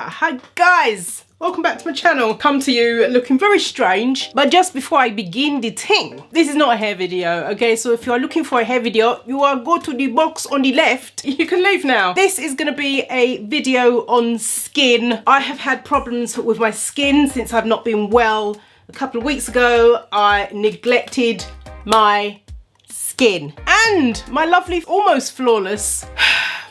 Hi guys, welcome back to my channel. Come to you looking very strange, but just before I begin the thing, this is not a hair video, okay? So if you are looking for a hair video, you are go to the box on the left. You can leave now. This is gonna be a video on skin. I have had problems with my skin since I've not been well. A couple of weeks ago, I neglected my skin, and my lovely, almost flawless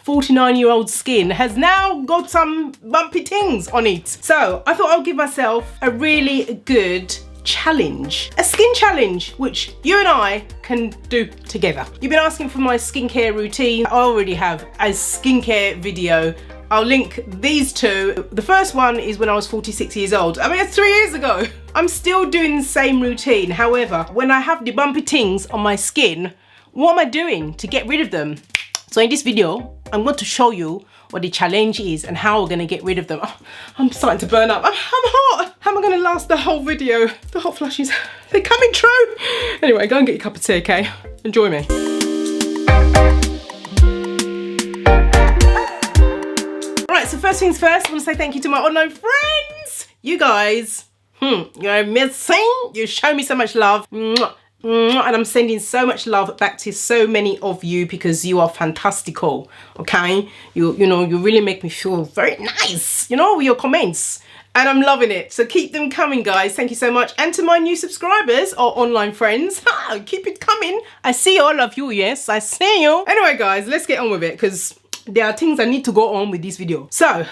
49-year-old skin has now got some bumpy things on it. So I thought I'll give myself a really good challenge, a skin challenge, which you and I can do together. You've been asking for my skincare routine. I already have a skincare video. I'll link these two. The first one is when I was 46 years old. I mean, it's 3 years ago. I'm still doing the same routine. However, when I have the bumpy things on my skin, what am I doing to get rid of them? So in this video, I'm going to show you what the challenge is and how we're going to get rid of them. Oh, I'm starting to burn up. I'm hot. How am I going to last the whole video? The hot flushes, they're coming true. Anyway, go and get your cup of tea, okay? Enjoy me. Right, so first things first, I want to say thank you to my online friends. You guys, you're amazing. You show me so much love. And I'm sending so much love back to so many of you because you are fantastical, okay? You know, you really make me feel very nice, you know, with your comments. And I'm loving it. So keep them coming, guys. Thank you so much. And to my new subscribers or online friends, keep it coming. I see all of you, yes, I see you. Anyway, guys, let's get on with it because there are things I need to go on with this video. So,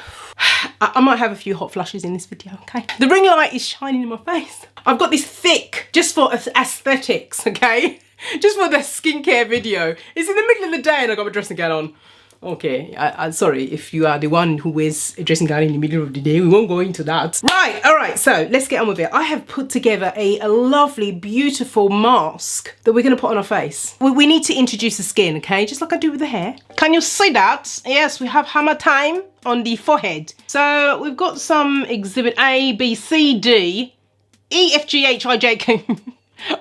I might have a few hot flushes in this video, okay? The ring light is shining in my face. I've got this thick, just for aesthetics, okay? Just for the skincare video. It's in the middle of the day and I've got my dressing gown on. Okay, I'm sorry if you are the one who wears a dressing gown in the middle of the day. We won't go into that. Right, all right, so let's get on with it. I have put together a lovely, beautiful mask that we're gonna put on our face. We need to introduce the skin, okay? Just like I do with the hair. Can you see that? Yes, we have hammer time on the forehead. So we've got some exhibit A, B, C, D, E, F, G, H, I, J, K.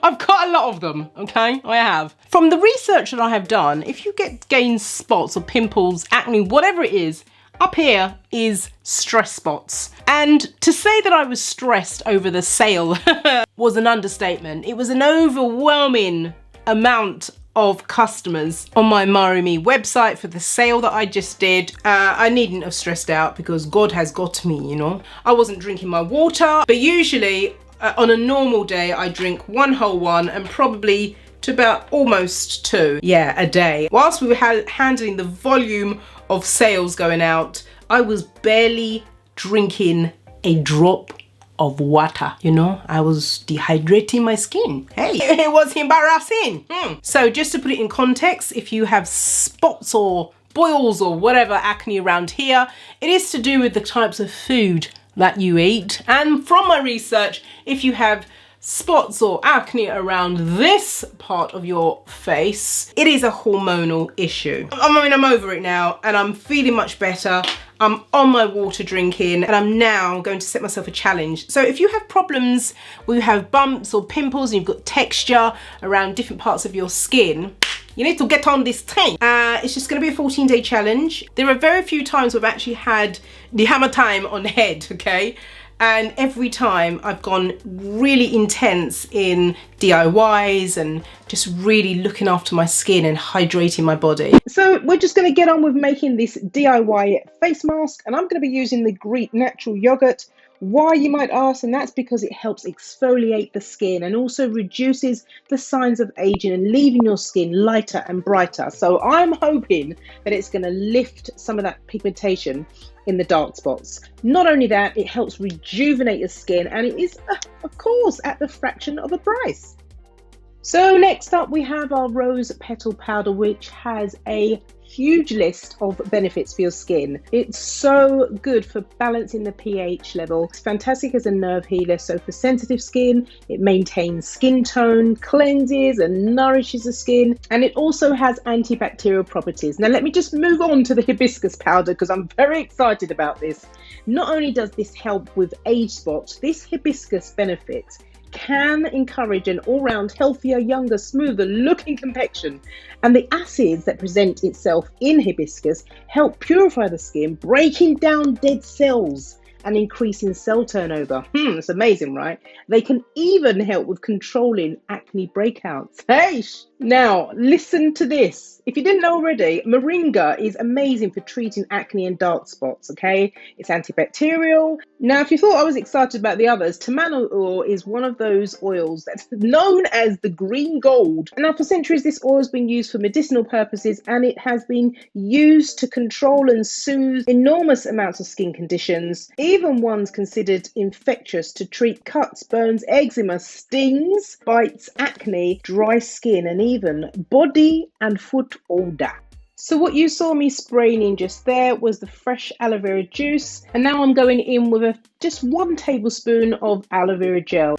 I've got a lot of them, okay? I have. From the research that I have done, if you gain spots or pimples, acne, whatever it is, up here is stress spots. And to say that I was stressed over the sale was an understatement. It was an overwhelming amount of customers on my Moringa website for the sale that I just did. I needn't have stressed out because God has got me, you know. I wasn't drinking my water, but usually on a normal day, I drink one whole one and probably to about almost two, a day. Whilst we were handling the volume of sales going out, I was barely drinking a drop of water, you know. I was dehydrating my skin. Hey, it was embarrassing. So just to put it in context, if you have spots or boils or whatever acne around here, it is to do with the types of food that you eat. And from my research, if you have spots or acne around this part of your face, it is a hormonal issue. I mean, I'm over it now and I'm feeling much better. I'm on my water drinking and I'm now going to set myself a challenge. So if you have problems where you have bumps or pimples and you've got texture around different parts of your skin, you need to get on this thing. It's just gonna be a 14-day challenge. There are very few times we've actually had the hammer time on head, okay? And every time I've gone really intense in DIYs and just really looking after my skin and hydrating my body. So we're just gonna get on with making this DIY face mask, and I'm gonna be using the Greek natural yogurt. Why, you might ask? And that's because it helps exfoliate the skin and also reduces the signs of aging and leaving your skin lighter and brighter. So I'm hoping that it's going to lift some of that pigmentation in the dark spots. Not only that, it helps rejuvenate your skin, and it is, of course, at the fraction of a price. So next up we have our rose petal powder, which has a huge list of benefits for your skin. It's so good for balancing the pH level. It's fantastic as a nerve healer. So for sensitive skin, it maintains skin tone, cleanses and nourishes the skin. And it also has antibacterial properties. Now let me just move on to the hibiscus powder because I'm very excited about this. Not only does this help with age spots, this hibiscus benefit can encourage an all-round healthier, younger, smoother looking complexion. And the acids that present itself in hibiscus help purify the skin, breaking down dead cells and increasing cell turnover. It's amazing, right? They can even help with controlling acne breakouts. Hey! Now, listen to this. If you didn't know already, Moringa is amazing for treating acne and dark spots, okay? It's antibacterial. Now, if you thought I was excited about the others, tamano oil is one of those oils that's known as the green gold. Now, for centuries, this oil has been used for medicinal purposes, and it has been used to control and soothe enormous amounts of skin conditions, even ones considered infectious, to treat cuts, burns, eczema, stings, bites, acne, dry skin, and even body and foot odor. So what you saw me spraying in just there was the fresh aloe vera juice, and now I'm going in with just 1 tablespoon of aloe vera gel.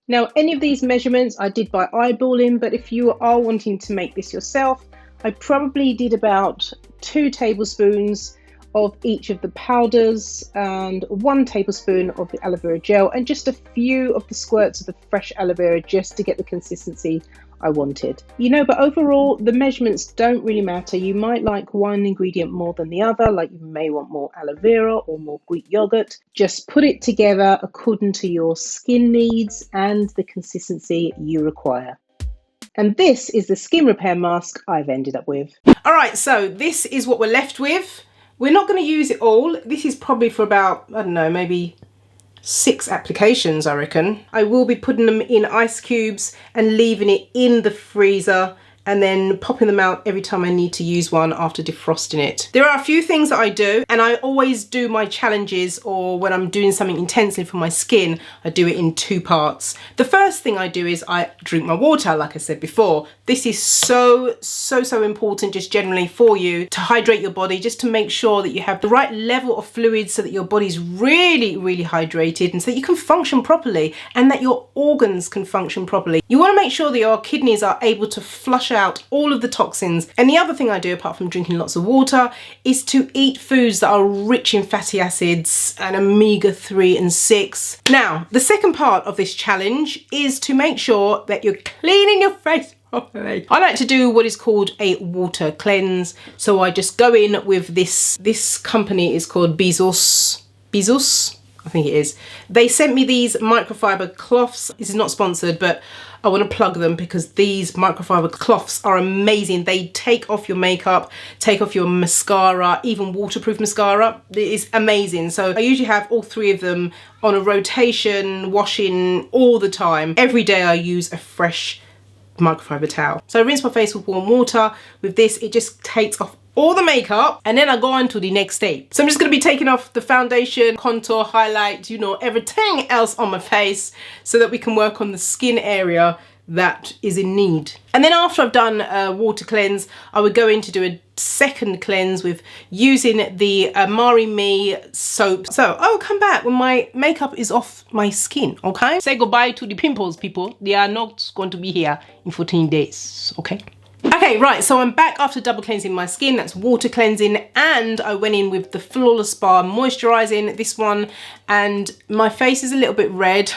Now, any of these measurements I did by eyeballing, but if you are wanting to make this yourself, I probably did about 2 tablespoons of each of the powders and 1 tablespoon of the aloe vera gel, and just a few of the squirts of the fresh aloe vera just to get the consistency I wanted. You know, but overall the measurements don't really matter. You might like one ingredient more than the other, like you may want more aloe vera or more Greek yogurt. Just put it together according to your skin needs and the consistency you require. And this is the skin repair mask I've ended up with. All right, so this is what we're left with. We're not going to use it all. This is probably for about, I don't know, maybe 6 applications, I reckon. I will be putting them in ice cubes and leaving it in the freezer, and then popping them out every time I need to use one after defrosting it. There are a few things that I do, and I always do my challenges, or when I'm doing something intensely for my skin, I do it in 2 parts. The first thing I do is I drink my water, like I said before. This is so important just generally for you to hydrate your body, just to make sure that you have the right level of fluids so that your body's really hydrated, and so that you can function properly and that your organs can function properly. You want to make sure that your kidneys are able to flush out all of the toxins. And the other thing I do, apart from drinking lots of water, is to eat foods that are rich in fatty acids and omega-3 and 6. Now, the second part of this challenge is to make sure that you're cleaning your face properly. I like to do what is called a water cleanse. So I just go in with this company is called Hibiscus, I think it is. They sent me these microfiber cloths. This is not sponsored, but I want to plug them because these microfiber cloths are amazing. They take off your makeup, take off your mascara, even waterproof mascara. It is amazing. So I usually have all 3 of them on a rotation, washing all the time. Every day I use a fresh microfiber towel. So I rinse my face with warm water. With this, it just takes off all the makeup, and then I go on to the next step. So I'm just going to be taking off the foundation, contour, highlight, you know, everything else on my face, so that we can work on the skin area that is in need. And then after I've done a water cleanse, I would go in to do a second cleanse with using the Mari Me soap. So I'll come back when my makeup is off my skin, okay? Say goodbye to the pimples, people. They are not going to be here in 14 days, okay? Okay, right, so I'm back after double cleansing my skin. That's water cleansing, and I went in with the Flawless Bar moisturising, this one, and my face is a little bit red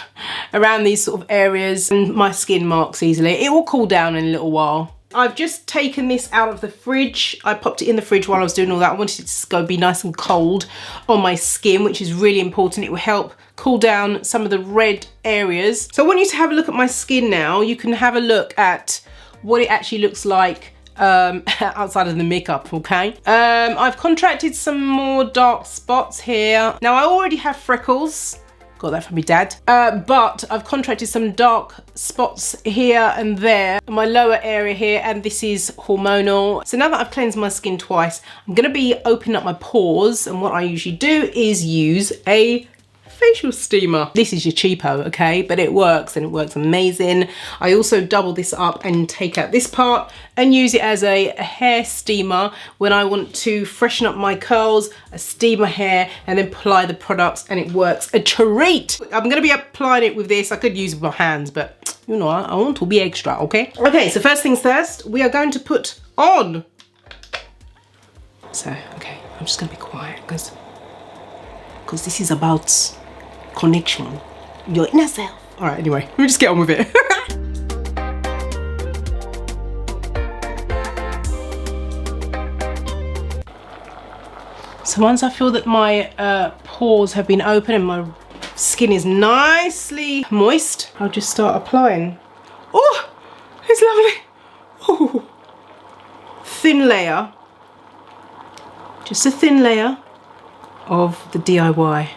around these sort of areas, and my skin marks easily. It will cool down in a little while. I've just taken this out of the fridge. I popped it in the fridge while I was doing all that. I wanted it to go be nice and cold on my skin, which is really important. It will help cool down some of the red areas. So I want you to have a look at my skin now. You can have a look at what it actually looks like outside of the makeup, okay? I've contracted some more dark spots here. Now I already have freckles, got that from my dad, but I've contracted some dark spots here and there, my lower area here, and this is hormonal. So now that I've cleansed my skin twice, I'm gonna be opening up my pores, and what I usually do is use a facial steamer. This is your cheapo, okay, but it works, and it works amazing. I also double this up and take out this part and use it as a hair steamer when I want to freshen up my curls, a steam my hair, and then apply the products, and it works a treat. I'm going to be applying it with this. I could use it with my hands, but you know, I want to be extra, okay? Okay, so first things first, we are going to put on. So, okay, I'm just going to be quiet because this is about connection, your inner self. All right, anyway, let me just get on with it. So once I feel that my pores have been open and my skin is nicely moist, I'll just start applying. Oh, it's lovely. Oh, thin layer, just a thin layer of the DIY.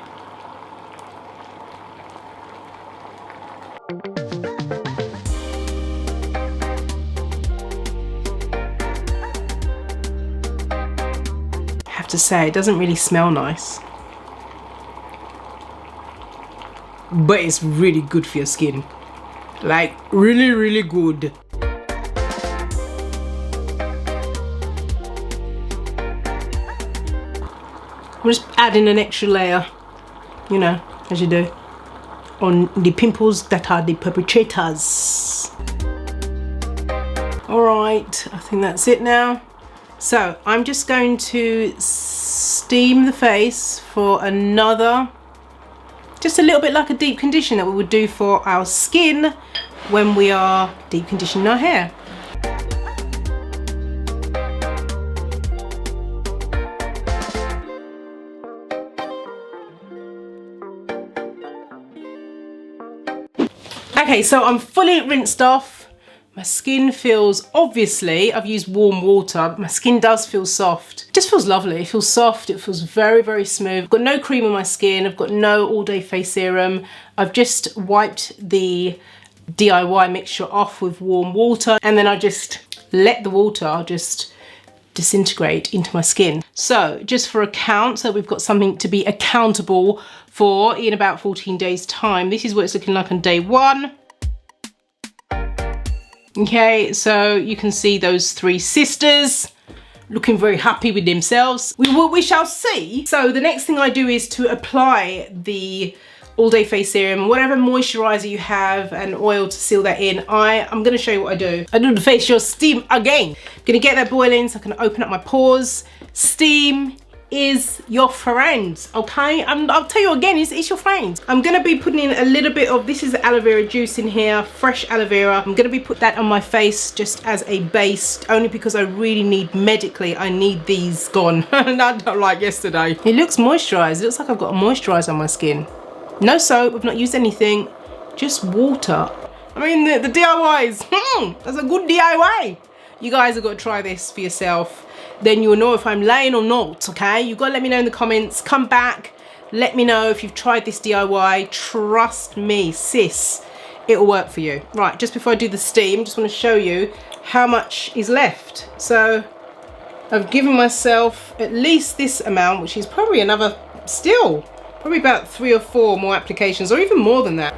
To say it doesn't really smell nice, but it's really good for your skin, like really good. I'm just adding an extra layer, you know, as you do, on the pimples that are the perpetrators. All right, I think that's it now. So I'm just going to steam the face for another, just a little bit like a deep condition that we would do for our skin when we are deep conditioning our hair. Okay, so I'm fully rinsed off. My skin feels, obviously, I've used warm water. My skin does feel soft. It just feels lovely. It feels soft. It feels very smooth. I've got no cream on my skin. I've got no all-day face serum. I've just wiped the DIY mixture off with warm water, and then I just let the water just disintegrate into my skin. So just for a count, so we've got something to be accountable for in about 14 days time. This is what it's looking like on day 1. Okay, so you can see those 3 sisters looking very happy with themselves. We shall see. So the next thing I do is to apply the all-day face serum, whatever moisturizer you have, and oil to seal that in. I'm going to show you what I do. I do the facial steam again. I'm going to get that boiling so I can open up my pores. Steam is your friend, okay? I'll tell you again, it's your friend. I'm gonna be putting in a little bit of, this is aloe vera juice in here, fresh aloe vera. I'm gonna be put that on my face just as a base, only because I really need, medically, I need these gone. Not like yesterday. It looks moisturized. It looks like I've got a moisturizer on my skin. No soap, I've not used anything, just water. I mean, the DIYs, that's a good DIY. You guys have got to try this for yourself. Then you'll know if I'm lying or not, okay? You've got to let me know in the comments. Come back, let me know if you've tried this DIY. Trust me, sis, it'll work for you. Right, just before I do the steam, just want to show you how much is left. So I've given myself at least this amount, which is probably another, still, probably about 3 or 4 more applications, or even more than that.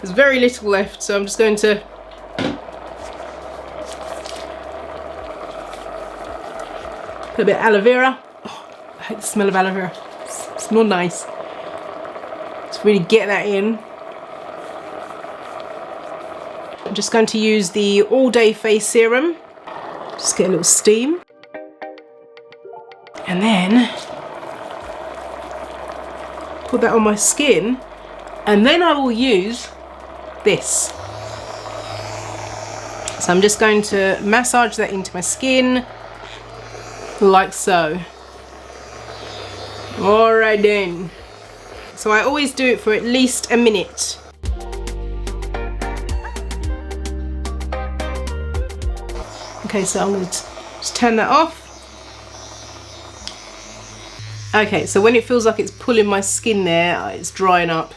There's very little left, so I'm just going to put a bit of aloe vera. Oh, I hate the smell of aloe vera. It smells nice. Let's really get that in. I'm just going to use the all-day face serum. Just get a little steam. And then put that on my skin. And then I will use this. So I'm just going to massage that into my skin, like so. Alright then. So I always do it for at least a minute. Okay, so I'm going to just turn that off. Okay, so when it feels like it's pulling my skin there, it's drying up.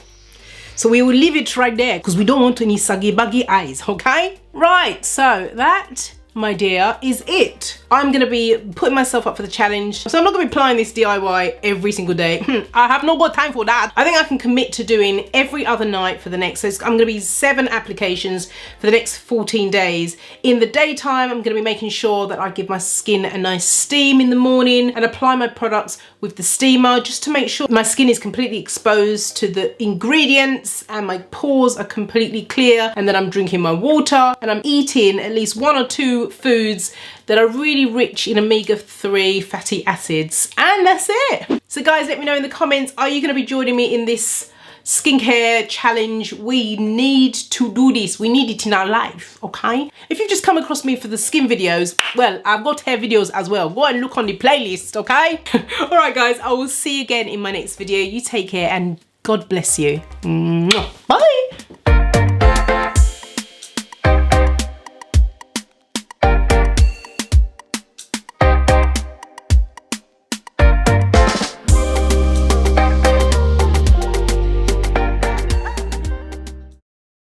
So we will leave it right there because we don't want any saggy baggy eyes, okay? Right, so that, my dear, is it. I'm gonna be putting myself up for the challenge. So I'm not gonna be applying this DIY every single day. I have no more time for that. I think I can commit to doing every other night for the next, so I'm gonna be 7 applications for the next 14 days. In the daytime, I'm gonna be making sure that I give my skin a nice steam in the morning and apply my products with the steamer just to make sure my skin is completely exposed to the ingredients and my pores are completely clear, and then I'm drinking my water and I'm eating at least 1 or 2 foods that are really rich in omega-3 fatty acids. And that's it. So guys, let me know in the comments, are you going to be joining me in this skincare challenge? We need to do this. We need it in our life, okay? If you've just come across me for the skin videos, well, I've got hair videos as well. Go and look on the playlist, okay? All right, guys, I will see you again in my next video. You take care and God bless you. Bye.